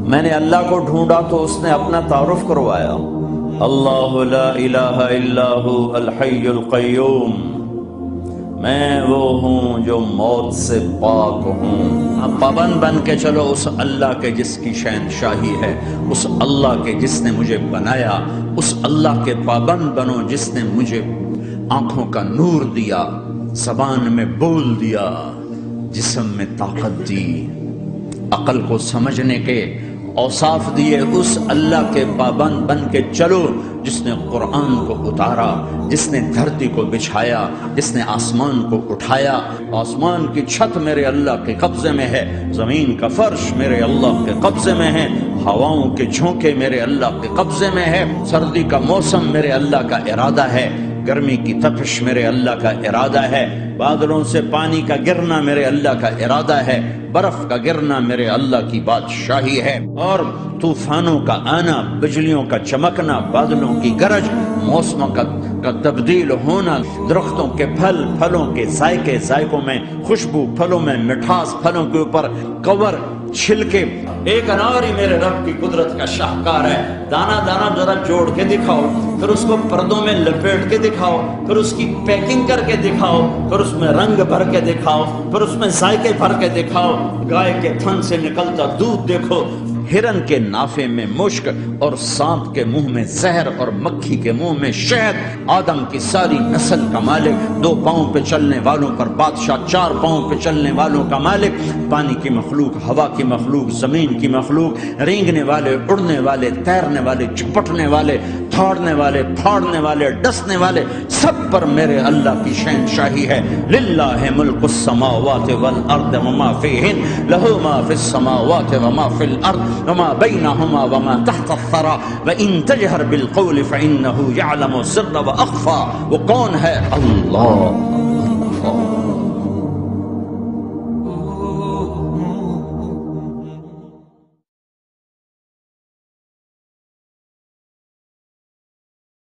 میں نے اللہ کو ڈھونڈا تو اس نے اپنا تعارف کروایا، اللہ لا الہ الا ہو الحی القیوم، میں وہ ہوں جو موت سے پاک ہوں۔ اب پابند بن کے چلو اس اللہ کے جس کی شہنشاہی ہے، اس اللہ کے جس نے مجھے بنایا، اس اللہ کے پابند بنو جس نے مجھے آنکھوں کا نور دیا، زبان میں بول دیا، جسم میں طاقت دی، عقل کو سمجھنے کے اوصاف دیے۔ اس اللہ کے پابند بن کے چلو جس نے قرآن کو اتارا، جس نے دھرتی کو بچھایا، جس نے آسمان کو اٹھایا۔ آسمان کی چھت میرے اللہ کے قبضے میں ہے، زمین کا فرش میرے اللہ کے قبضے میں ہے، ہواؤں کے جھونکے میرے اللہ کے قبضے میں ہے، سردی کا موسم میرے اللہ کا ارادہ ہے، گرمی کی تپش میرے اللہ کا ارادہ ہے، بادلوں سے پانی کا گرنا میرے اللہ کا ارادہ ہے، برف کا گرنا میرے اللہ کی بادشاہی ہے، اور طوفانوں کا آنا، بجلیوں کا چمکنا، بادلوں کی گرج، موسموں کا تبدیل ہونا، درختوں کے پھل، پھلوں کے ذائقے، ذائقوں میں خوشبو، پھلوں میں مٹھاس، پھلوں کے اوپر کور، چھلکے۔ ایک انار ہی میرے رب کی قدرت کا شاہکار ہے، دانا دانا ذرا جوڑ کے دکھاؤ، پھر اس کو پردوں میں لپیٹ کے دکھاؤ، پھر اس کی پیکنگ کر کے دکھاؤ، پھر اس میں رنگ بھر کے دکھاؤ، پھر اس میں ذائقے بھر کے دکھاؤ، گائے کے تھن سے نکلتا دودھ دیکھو، ہرن کے نافے میں مشک اور سانپ کے منہ میں زہر اور مکھی کے منہ میں شہد، آدم کی ساری نسل کا مالک، 2 پاؤں پہ چلنے والوں پر بادشاہ، 4 پاؤں پہ چلنے والوں کا مالک، پانی کی مخلوق، ہوا کی مخلوق، زمین کی مخلوق، رینگنے والے، اڑنے والے، تیرنے والے، چپٹنے والے، دھاڑنے والے، پھاڑنے والے، ڈسنے والے، سب پر میرے اللہ کی شہنشاہی ہے۔ للہ ملک السماوات والارض وما فیہن، لہ ما فی السماوات وما فی الارض وما بینہما وما تحت الثری وان تجہر بالقول فانہ یعلم السر واخفی۔ وہ کون ہے؟ اللہ۔